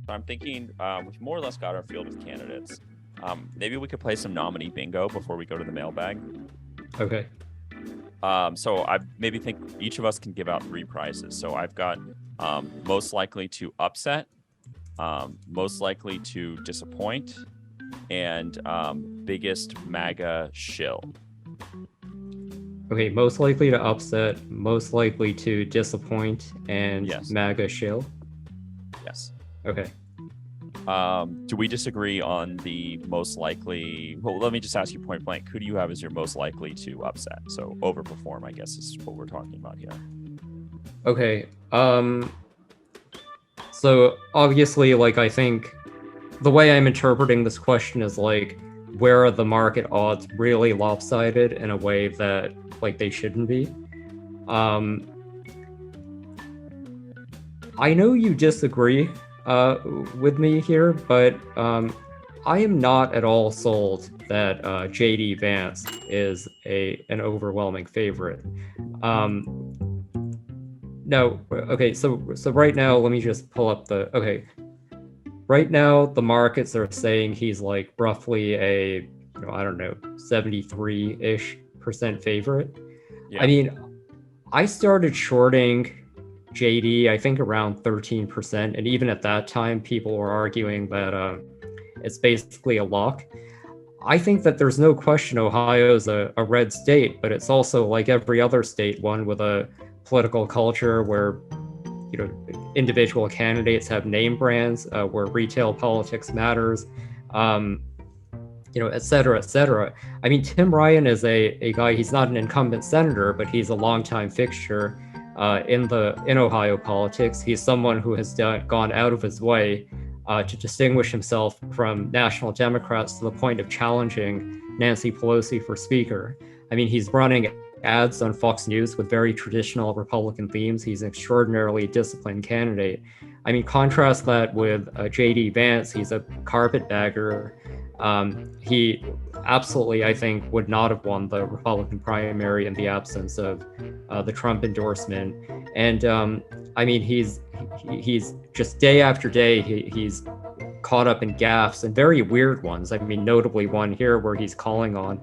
I'm thinking we've more or less got our field of candidates. Maybe we could play some nominee bingo before we go to the mailbag. Okay. So I maybe think each of us can give out 3 prizes. So I've got most likely to upset, most likely to disappoint, and biggest MAGA shill. Okay, most likely to upset, most likely to disappoint, and Yes. MAGA shill. Yes. Okay. Do we disagree on the most likely? Well, let me just ask you point blank. Who do you have as your most likely to upset? So overperform, I guess, is what we're talking about here. Okay. So obviously, like, I think the way I'm interpreting this question is like, where are the market odds really lopsided in a way that like they shouldn't be? I know you disagree with me here, but I am not at all sold that JD Vance is an overwhelming favorite. No, okay, so right now, let me just pull up the okay. Right now, the markets are saying he's like roughly a, I don't know, 73-ish% favorite. Yeah. I mean, I started shorting JD, I think around 13%. And even at that time, people were arguing that it's basically a lock. I think that there's no question Ohio's a red state, but it's also like every other state, one with a political culture where individual candidates have name brands, where retail politics matters, et cetera, et cetera. I mean, Tim Ryan is a guy. He's not an incumbent senator, but he's a longtime fixture in Ohio politics. He's someone who has gone out of his way to distinguish himself from national Democrats to the point of challenging Nancy Pelosi for Speaker. I mean, he's running ads on Fox News with very traditional Republican themes. He's an extraordinarily disciplined candidate. I mean, contrast that with J.D. Vance. He's a carpetbagger. He absolutely, I think, would not have won the Republican primary in the absence of the Trump endorsement. And I mean, he's just day after day, he's caught up in gaffes and very weird ones. I mean, notably one here where he's calling on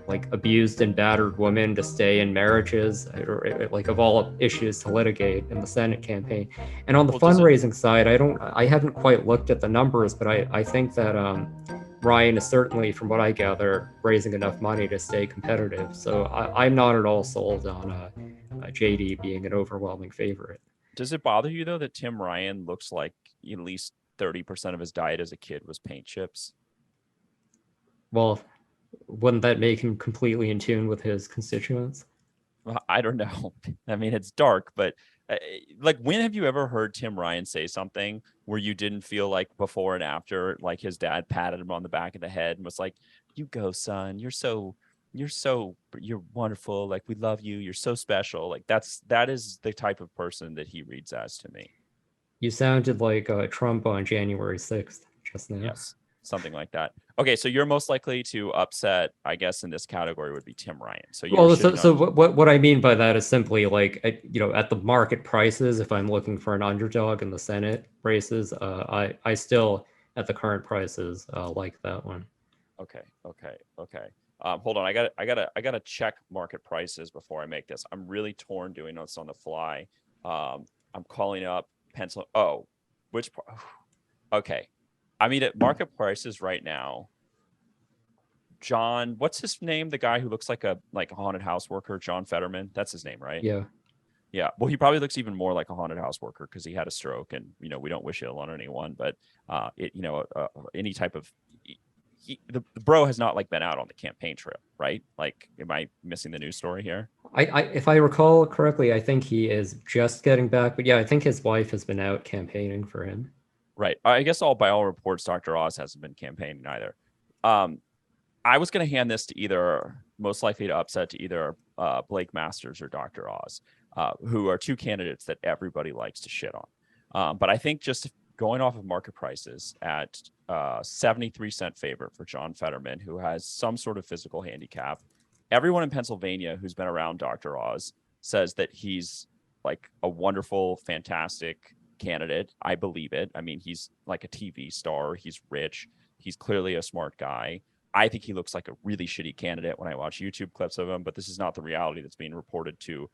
like abused and battered women to stay in marriages, or like of all issues to litigate in the Senate campaign. And on the fundraising side, I haven't quite looked at the numbers, but I think that Ryan is certainly, from what I gather, raising enough money to stay competitive. So I'm not at all sold on JD being an overwhelming favorite. Does it bother you though that Tim Ryan looks like at least 30% of his diet as a kid was paint chips? Well, wouldn't that make him completely in tune with his constituents? Well, I don't know. I mean, it's dark, but like, when have you ever heard Tim Ryan say something where you didn't feel like before and after, like his dad patted him on the back of the head and was like, "You go, son. You're wonderful. Like, we love you. You're so special." Like, that is the type of person that he reads as to me. You sounded like Trump on January 6th just now. Yes, something like that. Okay, so you're most likely to upset, I guess, in this category would be Tim Ryan. So what I mean by that is simply like, at the market prices, if I'm looking for an underdog in the Senate races, I still, at the current prices, like that one. Okay. Hold on. I gotta check market prices before I make this. I'm really torn doing this on the fly. I'm calling up pencil. Oh, which part? Okay. I mean, at market prices right now, John, what's his name? The guy who looks like a haunted house worker, John Fetterman. That's his name, right? Yeah. Yeah. Well, he probably looks even more like a haunted house worker because he had a stroke, and we don't wish ill on anyone, but any type of the bro has not like been out on the campaign trail, right? Like, am I missing the news story here? If I recall correctly, I think he is just getting back, but yeah, I think his wife has been out campaigning for him. Right. I guess by all reports, Dr. Oz hasn't been campaigning either. I was going to hand this to either most likely to upset to either Blake Masters or Dr. Oz, who are two candidates that everybody likes to shit on. But I think just going off of market prices at 73-cent favorite for John Fetterman, who has some sort of physical handicap. Everyone in Pennsylvania who's been around Dr. Oz says that he's like a wonderful, fantastic candidate. I believe it. I mean, he's like a TV star. He's rich. He's clearly a smart guy. I think he looks like a really shitty candidate when I watch YouTube clips of him, but this is not the reality that's being reported to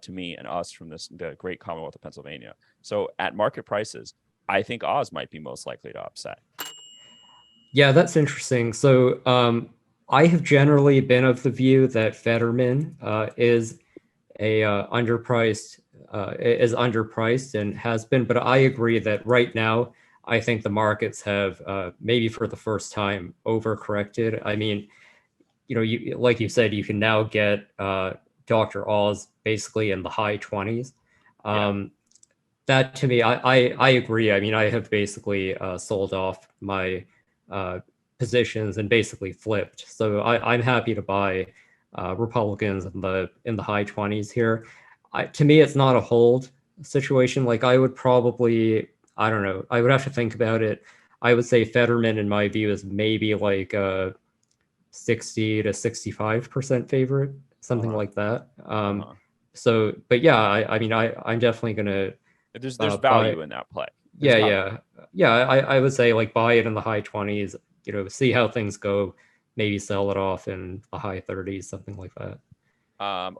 me and us from the great Commonwealth of Pennsylvania. So at market prices, I think Oz might be most likely to upset. Yeah, that's interesting. So I have generally been of the view that Fetterman is underpriced and has been, but I agree that right now I think the markets have maybe for the first time overcorrected. I mean, you like you said, you can now get Dr. Oz basically in the high 20s. That to me, I agree. I mean, I have basically sold off my positions and basically flipped. So I'm happy to buy Republicans in the high 20s here. To me, it's not a hold situation. Like I would probably, I don't know, I would have to think about it. I would say Fetterman, in my view, is maybe like a 60 to 65% favorite, something like that. So, but yeah, I mean, I'm definitely gonna. There's value in that play. I would say like buy it in the high 20s. See how things go. Maybe sell it off in the high 30s, something like that.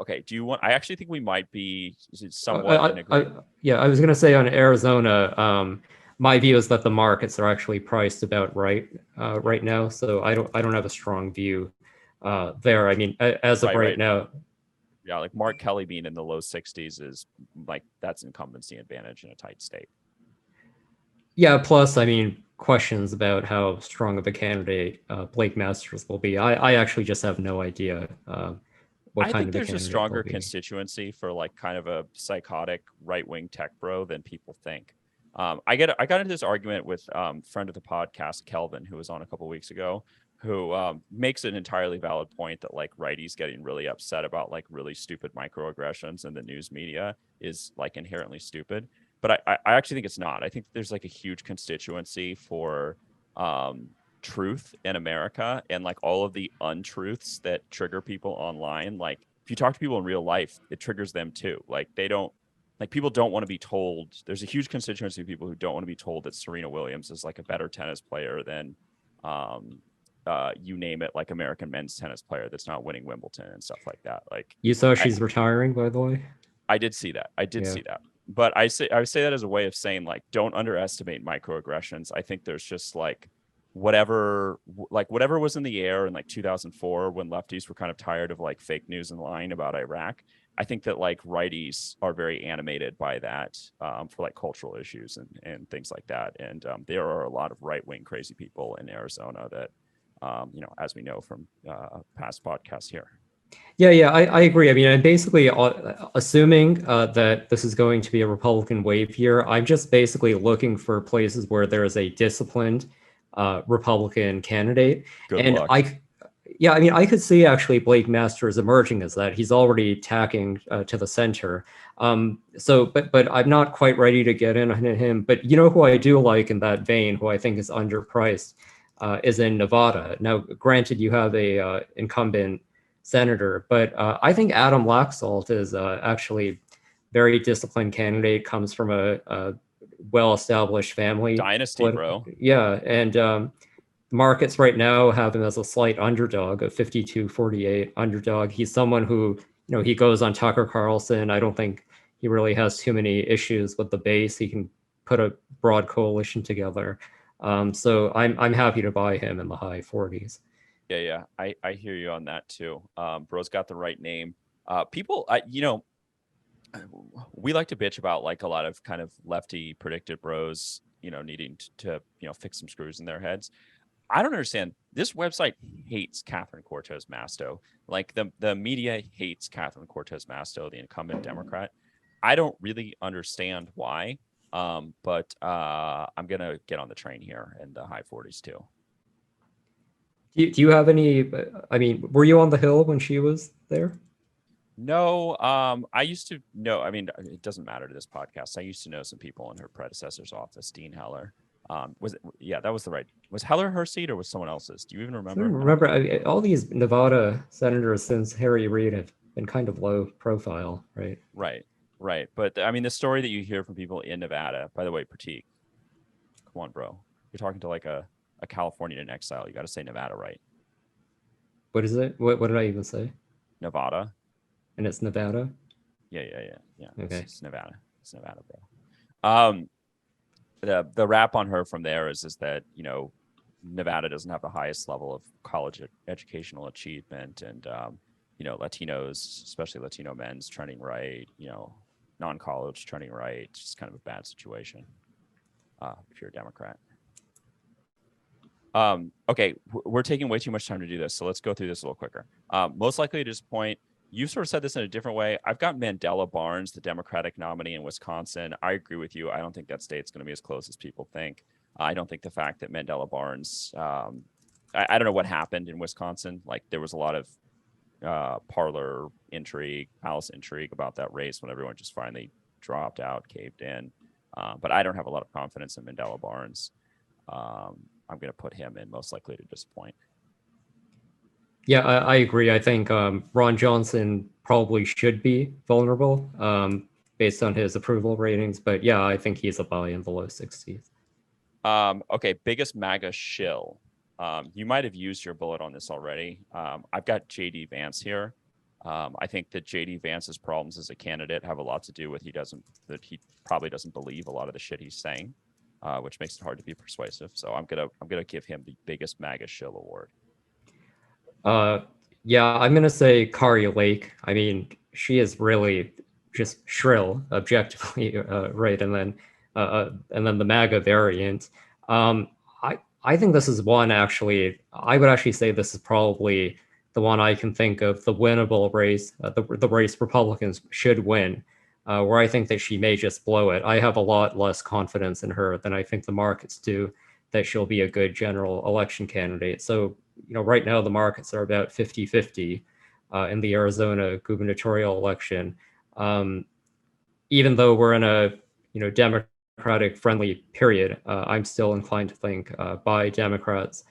Okay. Do you want? I actually think we might be somewhat in agreement. I was gonna say on Arizona. My view is that the markets are actually priced about right now, so I don't have a strong view there. I mean, as of right now. Yeah, like Mark Kelly being in the low 60s is like that's incumbency advantage in a tight state. Yeah, plus, I mean, questions about how strong of a candidate Blake Masters will be. I actually just have no idea what I kind think of there's a stronger constituency for like kind of a psychotic right-wing tech bro than people think. I got into this argument with friend of the podcast, Kelvin, who was on a couple weeks ago, who makes an entirely valid point that like righties getting really upset about like really stupid microaggressions in the news media is like inherently stupid. But I actually think it's not. I think there's like a huge constituency for truth in America, and like all of the untruths that trigger people online. Like if you talk to people in real life, it triggers them too. Like people don't want to be told. There's a huge constituency of people who don't want to be told that Serena Williams is like a better tennis player than you name it, like American men's tennis player that's not winning Wimbledon and stuff like that. Like you saw she's retiring, by the way. I did see that. See that. But I would say that as a way of saying like don't underestimate microaggressions. I think there's just like whatever was in the air in like 2004 when lefties were kind of tired of like fake news and lying about Iraq. I think that like righties are very animated by that for like cultural issues and things like that. And there are a lot of right-wing crazy people in Arizona that, as we know from past podcasts here. Yeah, I agree. I mean, I'm basically assuming that this is going to be a Republican wave year. I'm just basically looking for places where there is a disciplined Republican candidate. Good luck. I mean, I could see actually Blake Masters emerging as that. He's already tacking to the center. But I'm not quite ready to get in on him. But you know who I do like in that vein, who I think is underpriced, is in Nevada. Now, granted, you have a incumbent senator, but I think Adam Laxalt is actually very disciplined candidate, comes from a well-established family. Dynasty, bro. Yeah, and markets right now have him as a slight underdog, a 52-48 underdog. He's someone who, he goes on Tucker Carlson. I don't think he really has too many issues with the base. He can put a broad coalition together. So I'm happy to buy him in the high 40s. Yeah. I hear you on that too. Bro's got the right name. People, we like to bitch about like a lot of kind of lefty predicted bros, needing to fix some screws in their heads. I don't understand. This website hates Catherine Cortez Masto. Like the media hates Catherine Cortez Masto, the incumbent Democrat. I don't really understand why. But I'm gonna get on the train here in the high 40s too. Do you have any? I mean, were you on the Hill when she was there? No, I used to know. I mean, it doesn't matter to this podcast. I used to know some people in her predecessor's office, Dean Heller. Was it? Yeah, that was the right. Was Heller her seat or was someone else's? Do you even remember? I don't remember. All these Nevada senators since Harry Reid have been kind of low profile, right? Right. But I mean, the story that you hear from people in Nevada, by the way, Pratik, come on, bro. You're talking to like a Californian in exile. You got to say Nevada, right? What is it? What did I even say? Nevada. And it's Nevada? Yeah. Okay. It's Nevada. It's Nevada, bro. The rap on her from there is that, you know, Nevada doesn't have the highest level of college educational achievement, and you know, Latinos, especially Latino men's trending right, you know, non-college trending right. It's just kind of a bad situation if you're a Democrat. Okay, we're taking way too much time to do this, so let's go through this a little quicker. Most likely to disappoint. You sort of said this in a different way. I've got Mandela Barnes, the Democratic nominee in Wisconsin. I agree with you. I don't think that state's going to be as close as people think. I don't think the fact that Mandela Barnes, I don't know what happened in Wisconsin. Like, there was a lot of parlor intrigue, palace intrigue about that race when everyone just finally dropped out, caved in. But I don't have a lot of confidence in Mandela Barnes. I'm going to put him in most likely to disappoint. Yeah, I agree. I think Ron Johnson probably should be vulnerable based on his approval ratings. But yeah, I think he's a buy in the low 60s. Okay, biggest MAGA shill. You might have used your bullet on this already. I've got JD Vance here. I think that JD Vance's problems as a candidate have a lot to do with he probably doesn't believe a lot of the shit he's saying, which makes it hard to be persuasive. So I'm gonna give him the biggest MAGA shill award. Yeah, I'm gonna say Kari Lake. I mean, she is really just shrill, objectively, right? And then the MAGA variant. I think this is one actually. I would actually say this is probably the one I can think of, the winnable race, the race Republicans should win, where I think that she may just blow it. I have a lot less confidence in her than I think the markets do that she'll be a good general election candidate. So, you know, right now the markets are about 50-50 in the Arizona gubernatorial election. Even though we're in a, you know, Democratic friendly period, I'm still inclined to think buy Democrats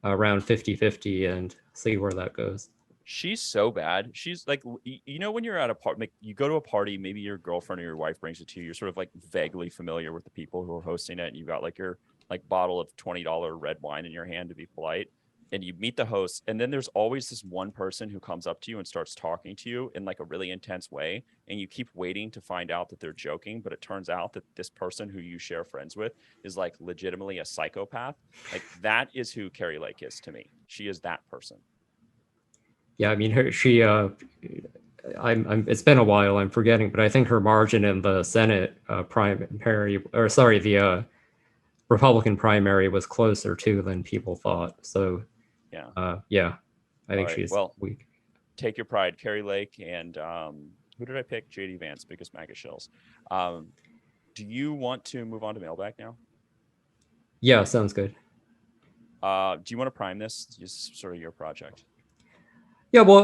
around 50-50 and see where that goes. She's so bad. She's like, you know, when you're at a party, you go to a party, maybe your girlfriend or your wife brings it to you. You're sort of like vaguely familiar with the people who are hosting it, and you've got like your like bottle of $20 red wine in your hand to be polite. And you meet the host, and then there's always this one person who comes up to you and starts talking to you in like a really intense way, and you keep waiting to find out that they're joking, but it turns out that this person who you share friends with is like legitimately a psychopath. Like, that is who Kari Lake is to me. She is that person. Yeah, I mean, it's been a while, I'm forgetting, but I think her margin in the Senate primary, or sorry, the Republican primary was closer to than people thought. So yeah, I think she's weak. Take your pride, Kari Lake, and who did I pick? JD Vance, biggest MAGA shills. Do you want to move on to mailbag now? Yeah, sounds good. Do you want to prime this? Just sort of your project. Yeah, well,